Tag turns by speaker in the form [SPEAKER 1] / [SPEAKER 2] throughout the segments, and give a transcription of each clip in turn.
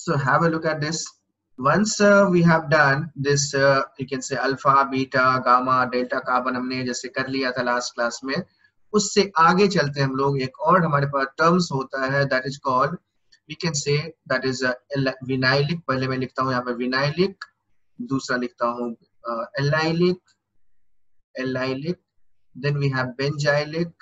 [SPEAKER 1] So have a look at this. Once we have done this, you can say alpha, beta, gamma, delta carbon हमने जैसे कर लिया था last class में, उससे आगे चलते हैं हम लोग. एक और हमारे पास टर्म्स होता है, that is called, we can say that is vinylic. पहले मैं लिखता हूँ यहाँ पे विनाइलिक, दूसरा लिखता हूँ allylic, allylic. Then we have benzylic,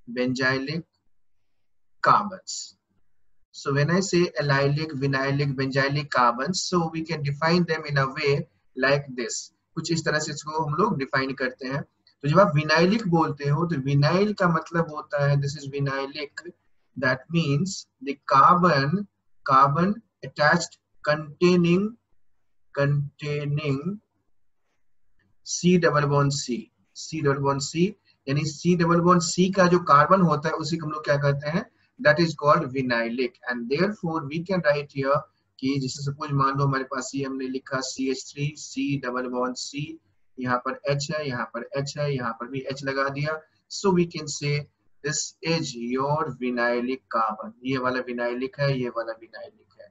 [SPEAKER 1] benzylic carbons. So when I say allylic, vinylic, benzylic carbons, so we can define them in a way like this. कुछ इस तरह से इसको हम लोग डिफाइन करते हैं. तो जब आप विनाइलिक बोलते हो तो विनाइल का मतलब होता है, this is vinylic, that means the carbon attached containing C double bond C, C double bond C, यानी C double bond C का जो कार्बन होता है उसी को हम लोग क्या कहते हैं, that is called vinylic. And therefore we can write here कि जैसे सपोज मान लो हमारे पास ये हमने लिखा CH3, C double bond C, यहाँ पर H है, यहाँ पर H है, यहाँ पर भी H लगा दिया. So we can say this is your vinylic carbon. ये वाला vinylic है, ये वाला vinylic है.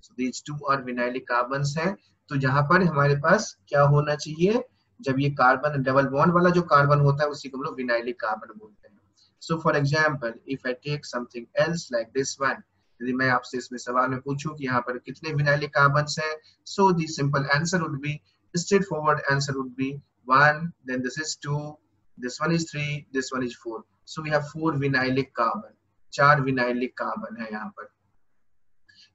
[SPEAKER 1] So these two are vinylic carbons हैं. तो जहाँ पर हमारे पास क्या होना चाहिए, जब ये कार्बन डबल बॉन्ड वाला जो कार्बन होता है उसी को हम लोग विनाइलिक कार्बन बोलते हैं. So for example, if I take something else like this one, यदि मैं आपसे इसमें सवाल में पूछूं कि यहाँ पर कितने विनाइलिक कार्बन्स हैं, so the simple answer would be, straightforward answer would be 1, then this is 2, this one is 3, this one is 4. So we have 4 vinylic carbon, 4 vinylic carbon है यहाँ पर.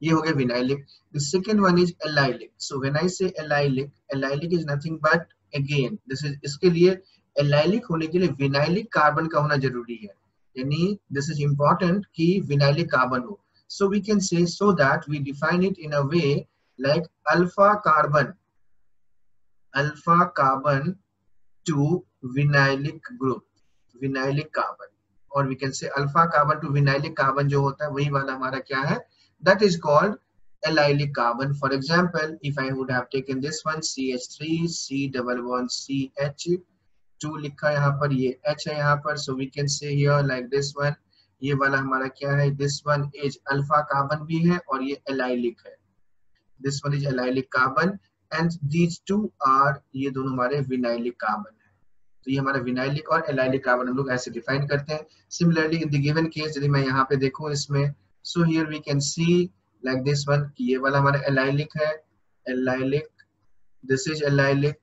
[SPEAKER 1] ये हो गया vinylic. The second one is allylic. So when I say allylic, allylic is nothing but again this is, इसके लिए allylic होने के लिए vinylic कार्बन का होना जरूरी है, यानी this is important कि vinylic कार्बन हो. So we can say, so that we define it in a way like alpha carbon to vinylic group, vinylic carbon, or we can say alpha carbon to vinylic carbon जो होता है वही वाला हमारा क्या है, that is called allylic carbon. For example, if I would have taken this one CH3, C double bond CH, 2 लिखा यहाँ पर, ये H है यहाँ पर. So we can say here like this one, ये वाला हमारा क्या है, this one is alpha carbon भी है और ये allylic है. This one is allylic carbon and these two are, ये दोनों हमारे vinylic carbon है. तो ये हमारा vinylic और allylic carbon हम लोग ऐसे डिफाइन करते हैं. Similarly in the given case, यदि मैं यहाँ पे देखूँ इसमें, so here we can see like this one कि ये वाला हमारा allylic है, allylic, this is allylic,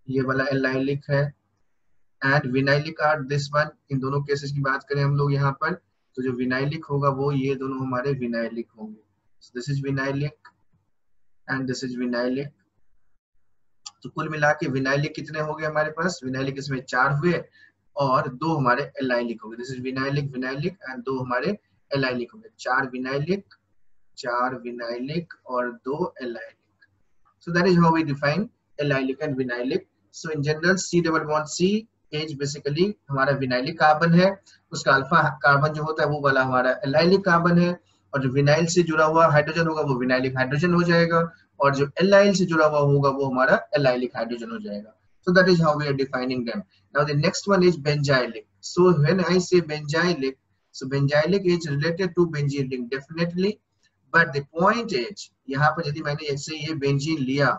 [SPEAKER 1] ये वाला allylic है, and vinylic are this one. इन दोनों केसेस की बात करें हम लोग यहाँ पर, तो जो vinylic होगा वो ये दोनों हमारे vinylic होंगे. So this is vinylic and this is vinylic. तो कुल मिला के vinylic कितने हो गए हमारे पास, vinylic इसमें 4 हुए और 2 हमारे allylic हो गए. This is vinylic, vinylic and 2 हमारे allylic हो गए. 4 vinylic और 2 allylic. So that is how we define allylic and vinylic. So in general C double bond C is basically हमारा vinylic कार्बन है, उसका अल्फा कार्बन जो होता है वो वाला हमारा allylic कार्बन है, और जो विनाइल से जुड़ा हुआ हाइड्रोजन होगा वो विनाइलिक हाइड्रोजन हो जाएगा, और जो एलाइल से जुड़ा हुआ होगा वो हमारा एलाइलिक हाइड्रोजन हो जाएगा. So that is how we are defining them. Now the next one is benzylic. So when I say benzylic, so benzylic is related to benzene ring definitely, but the point is यहाँ पर यदि मैंने ऐसे ये benzene लिया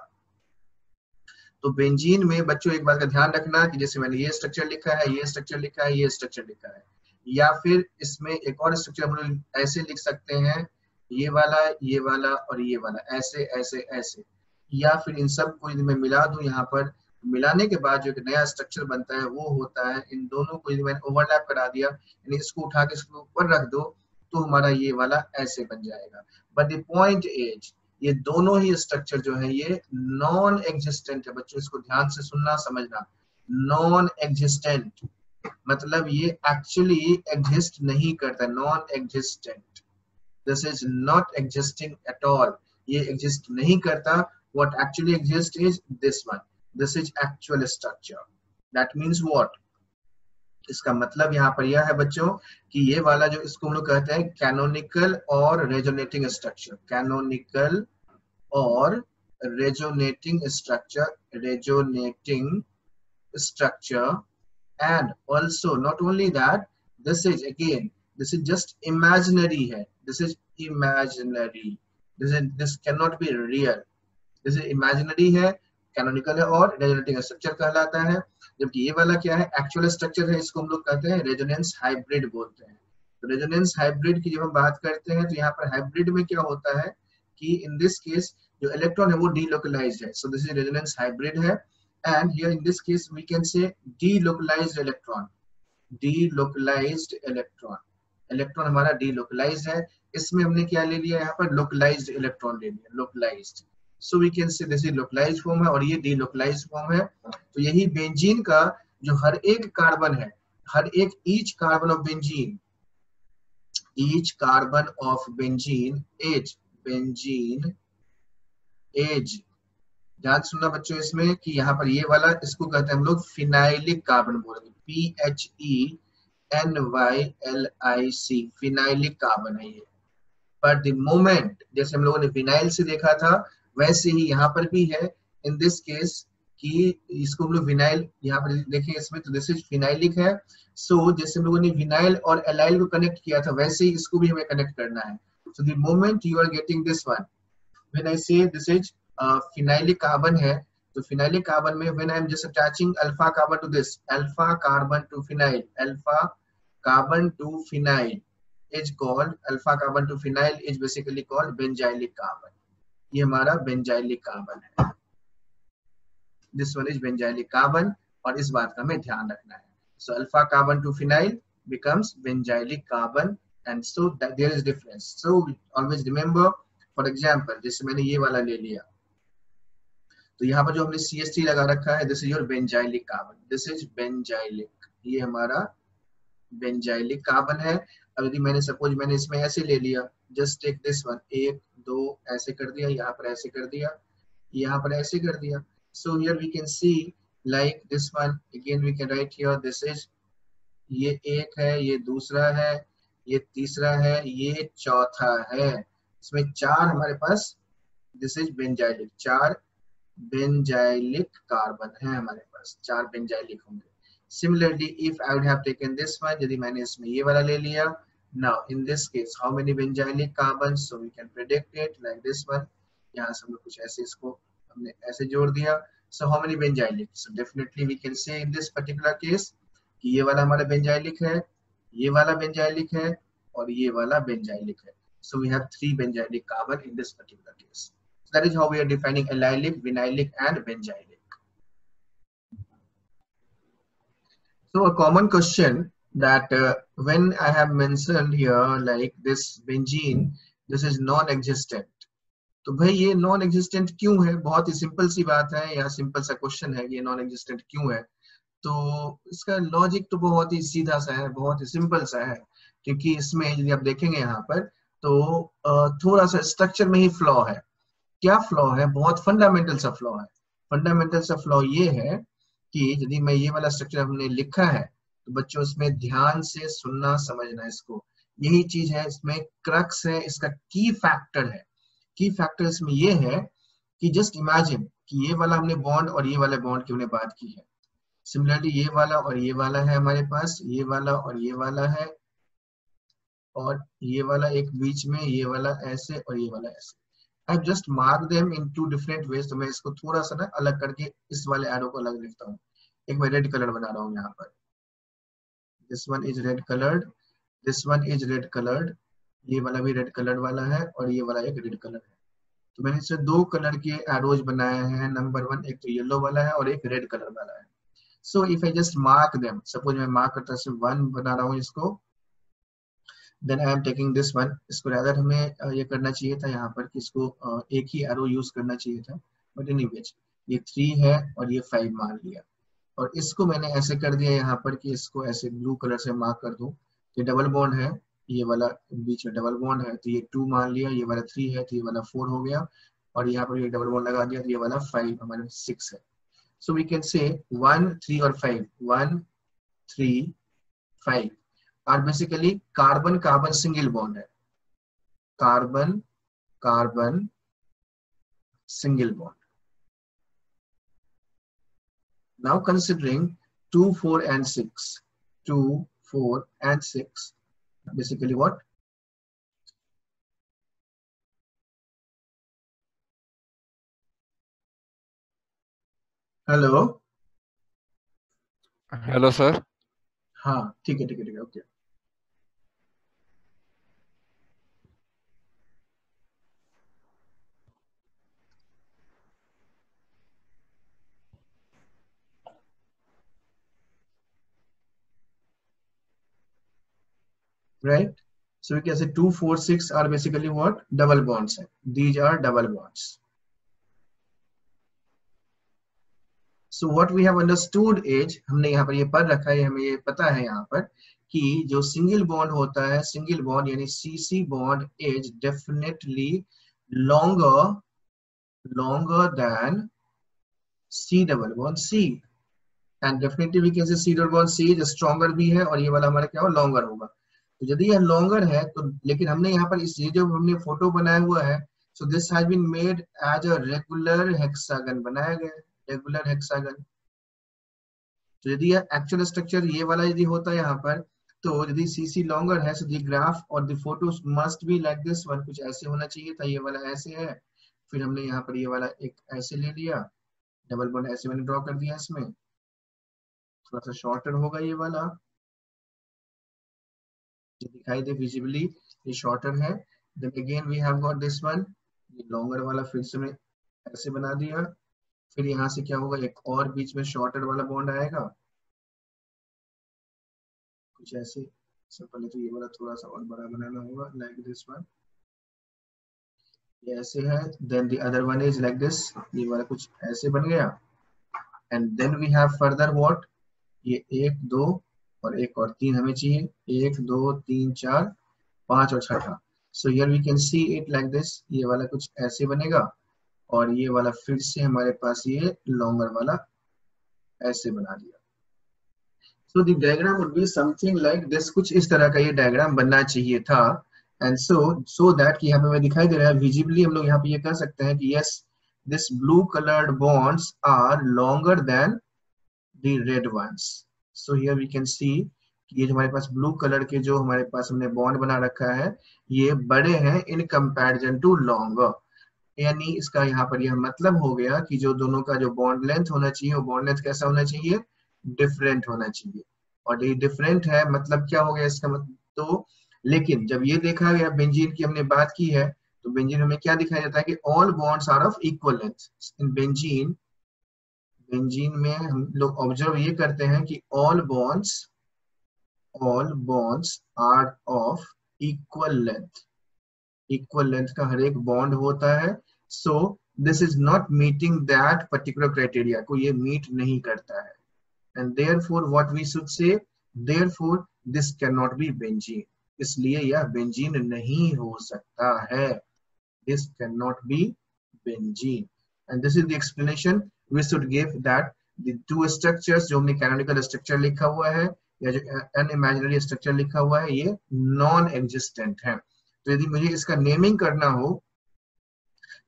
[SPEAKER 1] तो benzene में बच्चों एक बात का ध्यान रखना कि जैसे मैंने ये स्ट्रक्चर लिखा है, ये स्ट्रक्चर लिखा है, ये स्ट्रक्चर लिखा है, या फिर इसमें एक और स्ट्रक्चर हम लोग ऐसे लिख सकते हैं, ये वाला और ये वाला, ऐसे ऐसे ऐसे, या फिर इन सब को यदि मैं मिला दूं यहाँ पर, मिलाने के बाद जो एक नया स्ट्रक्चर बनता है वो होता है, इन दोनों को यदि मैंने ओवरलैप करा दिया, यानी इसको उठा के इसको ऊपर रख दो तो हमारा ये वाला ऐसे बन जाएगा. बट द पॉइंट इज ये दोनों ही स्ट्रक्चर जो है ये नॉन एग्जिस्टेंट है. बच्चों इसको ध्यान से सुनना समझना, नॉन एग्जिस्टेंट मतलब ये एक्चुअली एग्जिस्ट नहीं करता, non existent. This is not existing at all, ये एग्जिस्ट नहीं करता. What actually exist is this one, this is actual structure. That means what, इसका मतलब यहाँ पर यह है बच्चों कि ये वाला जो इसको हम लोग कहते हैं कैनोनिकल और रेजोनेटिंग स्ट्रक्चर, कैनोनिकल और resonating structure, resonating structure. And also not only that, this is again, this is just imaginary है, this is imaginary, this can not be real, जैसे इमेजिनरी है, कैनोनिकल है और रेजोनेटिंग स्ट्रक्चर कहलाता है। जबकि ये वाला क्या है, एक्चुअल स्ट्रक्चर है, इसको हम लोग कहते हैं रेजोनेंस हाइब्रिड बोलते हैं। तो रेजोनेंस हाइब्रिड की जब हम बात करते हैं तो यहाँ पर हाइब्रिड में क्या होता है कि इन दिस केस जो इलेक्ट्रॉन है वो डीलोकलाइज्ड है, so this is resonance hybrid है। And here in this case we can say delocalized electron, delocalized electron, electron हमारा डीलोकलाइज्ड है। इसमें हमने क्या ले लिया, यहाँ पर लोकलाइज्ड इलेक्ट्रॉन ले लिया, localised. So we can say this is localised form है और ये डीलोकलाइज्ड फॉर्म है। तो यही बेंजीन का जो हर एक कार्बन है, हर एक each carbon of benzene, each carbon of benzene as, benzene as, ध्यान सुनना बच्चों इसमें कि यहाँ पर ये वाला इसको कहते हैं हम लोग फिनाइलिक कार्बन बोलेंगे, PHENYLIC, फिनाइलिक कार्बन है ये। पर द मोमेंट जैसे हम लोगों ने विनाइल से देखा था वैसे ही यहाँ पर भी है इन दिस केस कि इसको हम लोग विनाइल यहाँ पर देखें इसमें, तो दिस इज फिनाइलिक है। सो जैसे हम लोगों ने विनाइल और एलाइल को कनेक्ट किया था वैसे ही इसको भी हमें कनेक्ट करना है। So the moment you are getting this one, when I say this is phenylic carbon है, तो phenylic carbon में when I am just attaching alpha carbon to this, alpha carbon to phenyl, alpha carbon to phenyl is called, alpha carbon to phenyl is basically called benzylic carbon। ये हमारा benzylic carbon है, this one is benzylic carbon और इस बात का हमें ध्यान रखना है। So alpha carbon to phenyl becomes benzylic carbon and so that there is difference, so always remember। For example जैसे मैंने ये वाला ले लिया तो यहाँ पर जो हमने CH3 लगा रखा है, this is your benzylic carbon, this is benzylic, ये हमारा बेंजाइलिक कार्बन है। अब यदि मैंने सपोज मैंने इसमें ऐसे ले लिया, जस्ट टेक दिस वन, एक दो ऐसे कर दिया, यहाँ पर ऐसे कर दिया, यहाँ पर ऐसे कर दिया। So here we can see like this one, again we can write here this is, ये एक है, ये दूसरा है, ये तीसरा है, ये चौथा है। इसमें चार हमारे पास, दिस इज बेंजाइलिक, चार बेंजाइलिक कार्बन है हमारे पास, चार बेंजाइलिक होंगे। Similarly if I would have taken this one, यदि मैंने इसमें ये वाला ले लिया, now in this case how many benzylic carbon, so we can predict it like this one. यहाँ से हम लोग कुछ ऐसे इसको हमने ऐसे जोड़ दिया, so how many benzylic, so definitely we can say in this particular case कि ये वाला हमारा बेंजाइलिक है, ये वाला बेंजाइलिक है और ये वाला बेंजाइलिक है। So we have 3 benzylic carbon in this particular case. So that is how we are defining allylic, vinylic and benzylic. So a common question that when I have mentioned here like this benzene, this is non-existent. तो भाई ये non existent क्यों है? बहुत ही simple सी बात है, या simple सा क्वेश्चन है कि ये नॉन एग्जिस्टेंट क्यों है। तो इसका लॉजिक तो बहुत ही सीधा सा है, बहुत ही सिंपल सा है, क्योंकि इसमें यदि आप देखेंगे यहाँ पर तो थोड़ा सा स्ट्रक्चर में ही फ्लॉ है। क्या फ्लॉ है? बहुत फंडामेंटल सा फ्लॉ है। फंडामेंटल सा फ्लॉ ये है कि यदि मैं ये वाला स्ट्रक्चर हमने लिखा है तो बच्चों इसमें ध्यान से सुनना समझना इसको, यही चीज है इसमें क्रक्स है, इसका की फैक्टर है। की फैक्टर इसमें ये है कि जस्ट इमेजिन कि ये वाला हमने बॉन्ड और ये वाला बॉन्ड की हमने बात की है, सिमिलरली ये वाला और ये वाला है हमारे पास, ये वाला और ये वाला है, और ये वाला एक बीच में, ये वाला ऐसे और ये वाला ऐसे। आई just mark them in 2 different ways. तो मैं इसको थोड़ा सा ना अलग करके इस वाले एरो को अलग लिखता हूँ। एक मैं रेड कलर बना रहा हूँ यहाँ पर, this one is red coloured, this one is red coloured, ये वाला भी रेड कलर वाला है और ये वाला एक रेड कलर है। तो मैंने इससे 2 कलर के एरोज बनाए हैं, नंबर 1 एक तो येलो वाला है और एक रेड कलर वाला है। So if I just mark them, suppose मैं मार्क करता हूँ 1 बना रहा हूँ इसको, then I am taking this one. इसको rather हमें ये करना चाहिए था यहाँ पर कि इसको एक ही एरो यूज करना चाहिए था, बट एनीवेज ये 3 है और ये 5 मान लिया, और इसको मैंने ऐसे कर दिया यहाँ पर कि इसको ऐसे ब्लू कलर से मार्क कर दूं। ये डबल बॉन्ड है, ये वाला बीच में डबल बॉन्ड है, तो ये 2 मान लिया, ये वाला 3 है तो ये वाला 4 हो गया, और यहाँ पर ये डबल बॉन्ड लगा दिया तो ये वाला 5 हमारे 6 है। सो वी कैन से 1 3 और 5, 1 3 5 are basically carbon carbon single bond है, carbon carbon single bond. Now considering 2 4 and 6, 2 4 and 6 basically what? Hello.
[SPEAKER 2] Hello sir.
[SPEAKER 1] हाँ ठीक है ठीक है ठीक है, okay. Right, so we can say 2 4 6 are basically what double bonds hai. These are double bonds. So what we have understood is, हमने यहाँ पर ये पढ़ रखा है, हमें ये पता है यहाँ पर कि जो सिंगल बॉन्ड होता है, सिंगल बॉन्ड यानी CC bond is definitely longer longer than C double bond C, and definitely we can say C double bond C जो स्ट्रॉन्गर भी है और ये वाला हमारा क्या हो लॉन्गर होगा। तो यदि यह लॉन्गर है तो, लेकिन हमने यहाँ पर इस ये जो हमने फोटो बनाया हुआ है, so this has been made as a regular hexagon, बनाया गया रेगुलर हेक्सागन। तो यदि यह एक्चुअल स्ट्रक्चर ये वाला यदि होता है यहाँ पर, तो यदि सीसी लॉन्गर है, सो द ग्राफ और the photo must be like this one, कुछ ऐसे होना चाहिए था, ये वाला ऐसे है, फिर हमने यहाँ पर ये वाला एक ऐसे ले लिया, डबल बॉन्ड ऐसे मैंने ड्रॉ कर दिया, इसमें थोड़ा सा शॉर्टर होगा ये वाला, दिखाई दे विजिबली, ये शॉर्टर है। Then again we have got this one, ये लॉन्गर वाला फिर से मैं ऐसे बना दिया, फिर यहाँ से क्या होगा, एक और बीच में शॉर्टर वाला बॉन्ड आएगा, कुछ ऐसे। सब पहले तो ये वाला थोड़ा सा और बड़ा बनाना होगा, लाइक दिस वन, ये ऐसे है। Then the other one is like this, ये वाला कुछ ऐसे बन गया। And then we have further what, ये एक दो और एक और तीन हमें चाहिए, एक दो तीन चार पांच और छठा। So here we can see it like this, ये वाला कुछ ऐसे बनेगा, और ये वाला फिर से हमारे पास ये लॉन्गर वाला ऐसे बना दिया। So the diagram would be something like this, कुछ इस तरह का ये डायग्राम बनना चाहिए था। एंड सो दैट कि हमें दिखाई दे रहा है विजिबली, हम लोग यहाँ पे ये कह सकते हैं कि yes this blue coloured bonds are longer than the red ones. So here we can see कि ये जो हमारे पास ब्लू कलर के जो हमारे पास हमने बॉन्ड बना रखा है, ये बड़े हैं इन कंपैरिजन टू लॉन्गर। यानी इसका यहाँ पर यह मतलब हो गया कि जो दोनों का जो बॉन्ड लेंथ होना चाहिए, वो बॉन्ड लेंथ कैसा होना चाहिए, डिफरेंट होना चाहिए। और ये डिफरेंट है मतलब क्या हो गया इसका मतलब, तो लेकिन जब ये देखा गया बेंजीन की हमने बात की है, तो बेंजीन में क्या दिखाया जाता है कि all bonds are of equal length in benzene. Benzene में हम लोग ऑब्जर्व ये करते हैं कि all bonds are of equal length, equal length का हर एक बॉन्ड होता है। So this is not meeting that particular criteria को, ये मीट नहीं करता है। And therefore what we should say, therefore this can not be benzene, इसलिए यह बेंजीन नहीं हो सकता है। This can not be benzene, and this is the explanation we should give that the two structures, जो हमने कैनोनिकल स्ट्रक्चर लिखा हुआ है या जो अनइमेजिनरी स्ट्रक्चर लिखा हुआ है, ये नॉन एग्जिस्टेंट है। तो यदि मुझे इसका नेमिंग करना हो,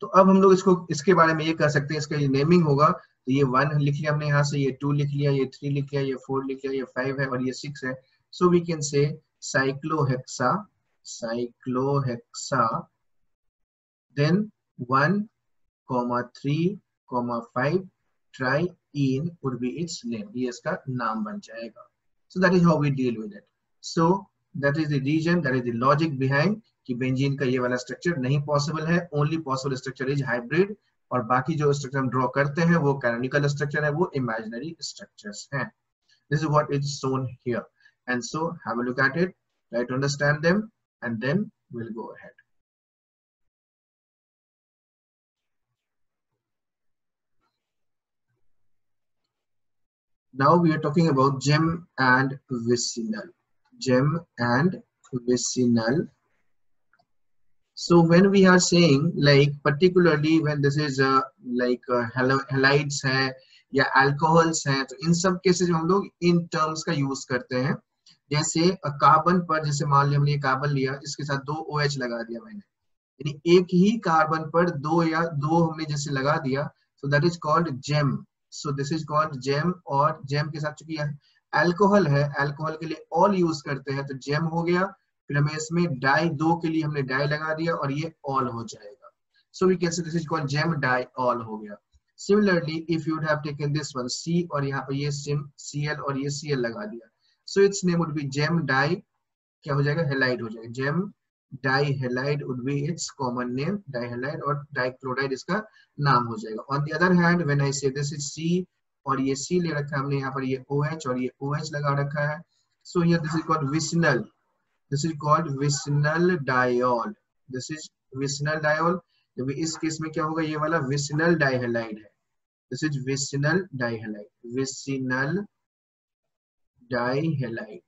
[SPEAKER 1] तो अब हम लोग इसको इसके बारे में ये कह सकते हैं, इसका ये नेमिंग होगा, तो ये वन लिख लिया हमने यहाँ से, ये टू लिख लिया, ये थ्री लिख लिया, ये फोर लिख लिया, ये फाइव है और ये सिक्स है। सो we can say cyclohexa, cyclohexa, then 1,3,5 triene would be its name, ये इसका नाम बन जाएगा। So that is how we deal with it. So that is the reason, that is the logic behind कि बेंजीन का ये वाला स्ट्रक्चर नहीं पॉसिबल है, only possible structure is hybrid, और बाकी जो स्ट्रक्चर हम ड्रॉ करते हैं वो कैनोनिकल स्ट्रक्चर है, वो इमेजिनरी स्ट्रक्चर्स हैं। This is what is shown here, and so have a look at it, try to understand them, and then we'll go ahead. Now we are talking about gem and vicinal. Gem and vicinal. So when we are saying like particularly when this is like halides है या alcohols हैं, तो इन सब cases में हम लोग in terms का use करते हैं। जैसे कार्बन पर, जैसे मान लिया हमने कार्बन लिया, इसके साथ दो OH लगा दिया मैंने, यानी एक ही कार्बन पर दो या दो हमने जैसे लगा दिया, so that is called gem. So this is called gem, और gem के साथ चूंकि अल्कोहल है, अल्कोहल के लिए ऑल यूज करते हैं, तो जेम हो गया। फिर हमें इसमें डाई, दो के लिए हमने डाई लगा दिया और ये ऑल हो जाएगा। So we can say this is called gem diol हो गया। Similarly, if you would have taken this one C और यहाँ पर ये Cl और ये Cl लगा दिया, so its name would be gem di, क्या हो जाएगा, हेलाइड हो जाएगा, gem dihalide would be its common name, dihalide, और dichloride इसका नाम हो जाएगा. On the other hand, when I say this is C और ये C ले रखा है हमने, यहाँ पर ये OH और ये OH लगा रखा है, so here this is called vicinal. This is called vicinal diol. This is vicinal diol. जब इस केस में क्या होगा, ये वाला vicinal dihalide है. This is vicinal dihalide. Vicinal dihalide.